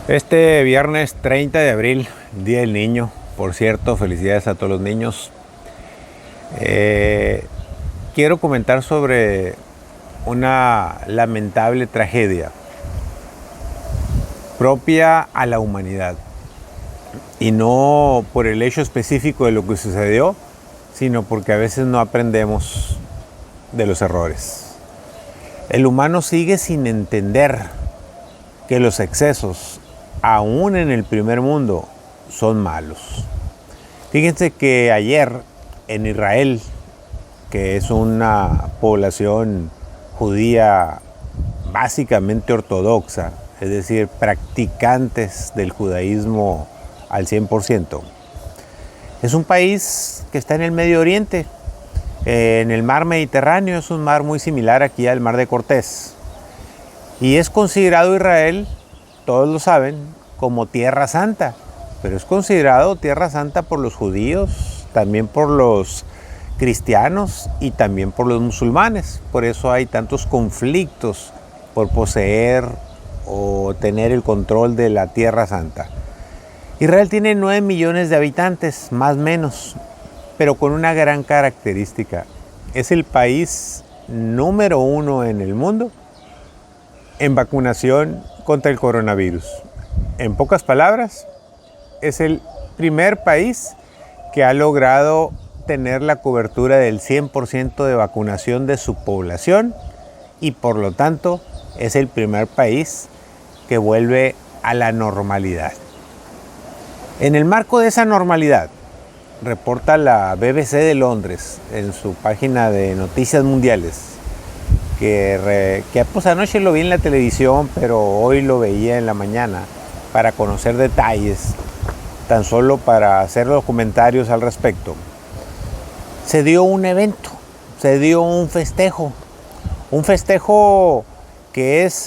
Este viernes 30 de abril, Día del Niño, por cierto, felicidades a todos los niños. Quiero comentar sobre una lamentable tragedia propia a la humanidad. Y no por el hecho específico de lo que sucedió, sino porque a veces no aprendemos de los errores. El humano sigue sin entender que los excesos, aún en el primer mundo, son malos. Fíjense que ayer en Israel, que es una población judía básicamente ortodoxa, es decir, practicantes del judaísmo al 100%, es un país que está en el Medio Oriente, en el mar Mediterráneo. Es un mar muy similar aquí al mar de Cortés. Y es considerado Israel, todos lo saben, como Tierra Santa. Pero es considerado Tierra Santa por los judíos, también por los cristianos y también por los musulmanes. Por eso hay tantos conflictos por poseer o tener el control de la Tierra Santa. Israel tiene 9 millones de habitantes, más o menos, pero con una gran característica. Es el país número 1 en el mundo en vacunación contra el coronavirus. En pocas palabras, es el primer país que ha logrado tener la cobertura del 100% de vacunación de su población y por lo tanto es el primer país que vuelve a la normalidad. En el marco de esa normalidad, reporta la BBC de Londres en su página de noticias mundiales, que pues anoche lo vi en la televisión, pero hoy lo veía en la mañana para conocer detalles, tan solo para hacer los comentarios al respecto. Se dio un evento, se dio un festejo que es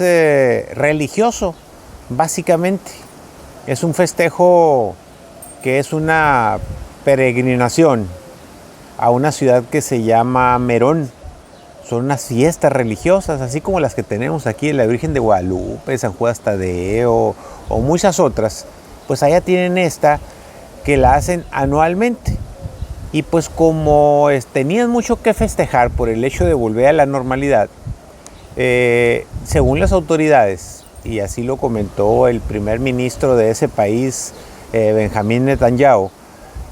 religioso, básicamente. Es un festejo que es una peregrinación a una ciudad que se llama Merón. Son unas fiestas religiosas, así como las que tenemos aquí en la Virgen de Guadalupe, San Juan Tadeo o muchas otras. Pues allá tienen esta que la hacen anualmente. Y pues como tenían mucho que festejar por el hecho de volver a la normalidad, según las autoridades, y así lo comentó el primer ministro de ese país, Benjamín Netanyahu,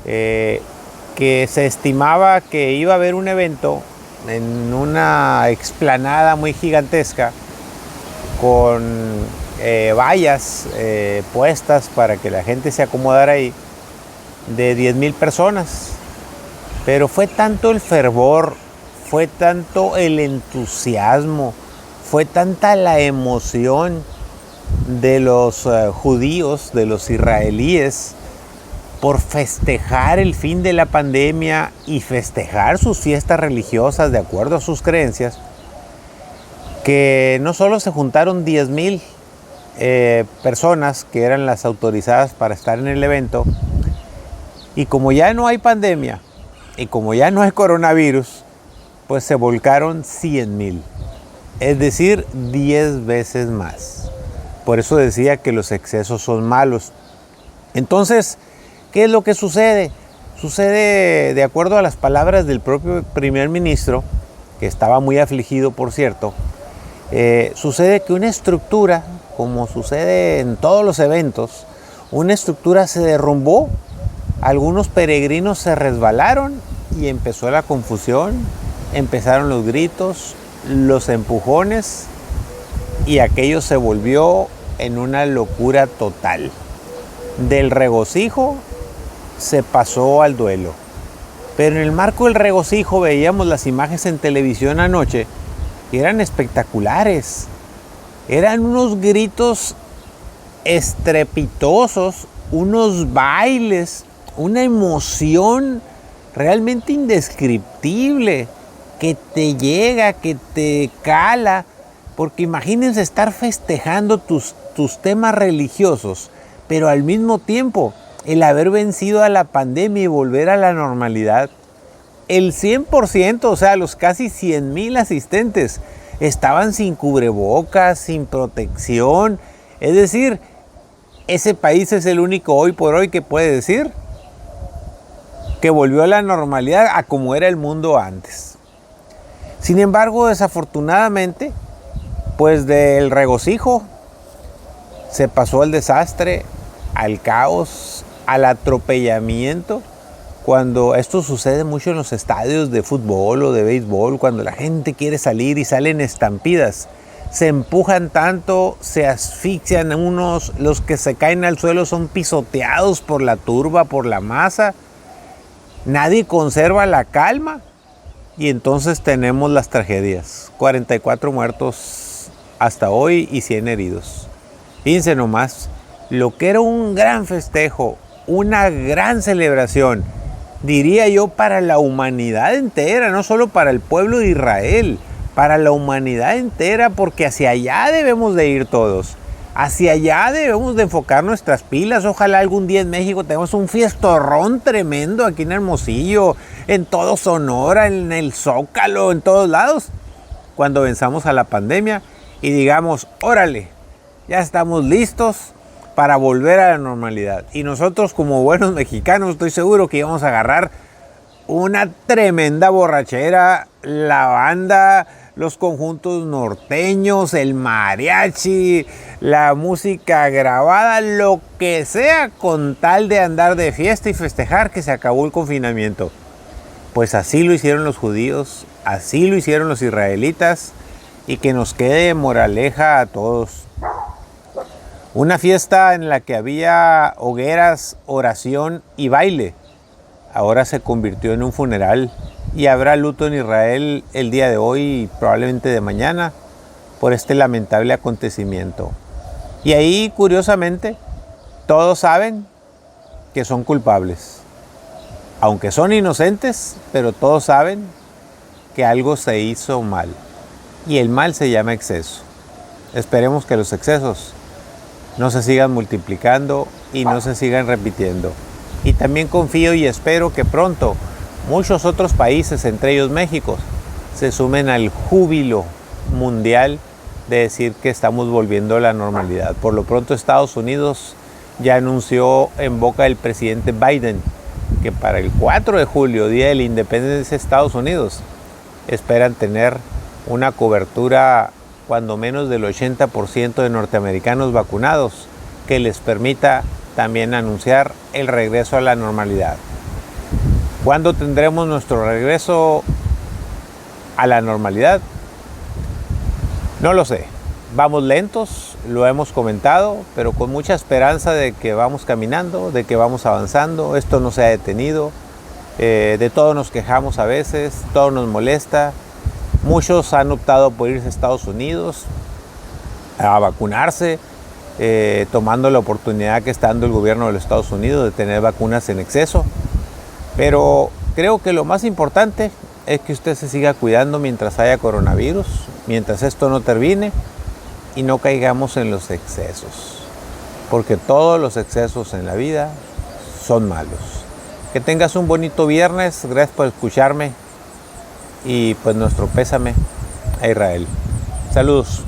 que se estimaba que iba a haber un evento en una explanada muy gigantesca con vallas puestas para que la gente se acomodara ahí, de 10,000 personas. Pero fue tanto el fervor, fue tanto el entusiasmo, fue tanta la emoción de los judíos, de los israelíes, por festejar el fin de la pandemia y festejar sus fiestas religiosas de acuerdo a sus creencias, que no solo se juntaron 10,000 personas que eran las autorizadas para estar en el evento, y como ya no hay pandemia y como ya no hay coronavirus, pues se volcaron 100,000, es decir, 10 veces más. Por eso decía que los excesos son malos. Entonces, ¿qué es lo que sucede? Sucede, de acuerdo a las palabras del propio primer ministro, que estaba muy afligido, por cierto, sucede que una estructura, como sucede en todos los eventos, una estructura se derrumbó, algunos peregrinos se resbalaron y empezó la confusión, empezaron los gritos, los empujones, y aquello se volvió en una locura total. Del regocijo se pasó al duelo. Pero en el marco del regocijo veíamos las imágenes en televisión anoche que eran espectaculares. Eran unos gritos estrepitosos, unos bailes, una emoción realmente indescriptible que te llega, que te cala. Porque imagínense estar festejando tus temas religiosos, pero al mismo tiempo el haber vencido a la pandemia y volver a la normalidad. El 100%, o sea, los casi 100,000 asistentes estaban sin cubrebocas, sin protección. Es decir, ese país es el único hoy por hoy que puede decir que volvió a la normalidad a como era el mundo antes. Sin embargo, desafortunadamente, pues del regocijo se pasó al desastre, al caos, al atropellamiento, cuando esto sucede mucho en los estadios de fútbol o de béisbol, cuando la gente quiere salir y salen estampidas. Se empujan tanto, se asfixian unos, los que se caen al suelo son pisoteados por la turba, por la masa. Nadie conserva la calma y entonces tenemos las tragedias. 44 muertos hasta hoy y 100 heridos. Fíjense nomás, lo que era un gran festejo, una gran celebración, diría yo, para la humanidad entera, no solo para el pueblo de Israel, para la humanidad entera, porque hacia allá debemos de ir todos. Hacia allá debemos de enfocar nuestras pilas. Ojalá algún día en México tengamos un fiestorrón tremendo aquí en Hermosillo, en todo Sonora, en el Zócalo, en todos lados, cuando venzamos a la pandemia y digamos, órale, ya estamos listos para volver a la normalidad. Y nosotros como buenos mexicanos estoy seguro que íbamos a agarrar una tremenda borrachera, la banda, los conjuntos norteños, el mariachi, la música grabada, lo que sea con tal de andar de fiesta y festejar que se acabó el confinamiento. Pues así lo hicieron los judíos, así lo hicieron los israelitas, y que nos quede moraleja a todos. Una fiesta en la que había hogueras, oración y baile, ahora se convirtió en un funeral y habrá luto en Israel el día de hoy y probablemente de mañana por este lamentable acontecimiento. Y ahí, curiosamente, todos saben que son culpables. Aunque son inocentes, pero todos saben que algo se hizo mal. Y el mal se llama exceso. Esperemos que los excesos no se sigan multiplicando y no se sigan repitiendo. Y también confío y espero que pronto muchos otros países, entre ellos México, se sumen al júbilo mundial de decir que estamos volviendo a la normalidad. Por lo pronto Estados Unidos ya anunció en boca del presidente Biden que para el 4 de julio, Día de la Independencia de Estados Unidos, esperan tener una cobertura cuando menos del 80% de norteamericanos vacunados, que les permita también anunciar el regreso a la normalidad. ¿Cuándo tendremos nuestro regreso a la normalidad? No lo sé. Vamos lentos, lo hemos comentado, pero con mucha esperanza de que vamos caminando, de que vamos avanzando. Esto no se ha detenido. De todo nos quejamos a veces, todo nos molesta. Muchos han optado por irse a Estados Unidos a vacunarse, tomando la oportunidad que está dando el gobierno de los Estados Unidos de tener vacunas en exceso. Pero creo que lo más importante es que usted se siga cuidando mientras haya coronavirus, mientras esto no termine y no caigamos en los excesos. Porque todos los excesos en la vida son malos. Que tengas un bonito viernes, gracias por escucharme. Y pues nuestro pésame a Israel. Saludos.